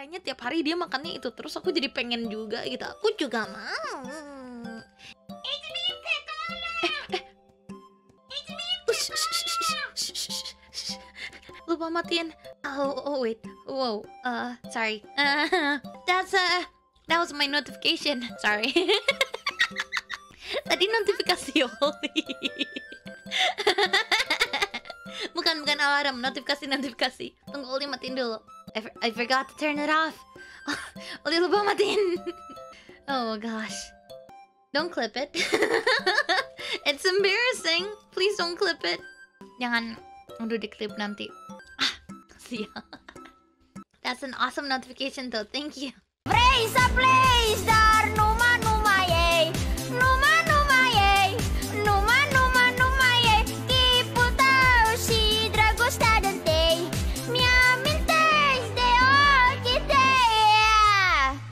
kayaknya tiap hari dia makannya itu terus, aku jadi pengen juga gitu. Aku juga mau. Lupa matiin. Oh wait. Whoa. Sorry. That was my notification. Sorry. Tadi notifikasi Oli. Bukan alarm, notifikasi. Tunggu Oli matiin dulu. I forgot to turn it off. Oli lupa matiin. Oh gosh. Don't clip it. It's embarrassing. Please don't clip it. Jangan udah di-clip nanti. Sial. That's an awesome notification though. Thank you. Praise the place.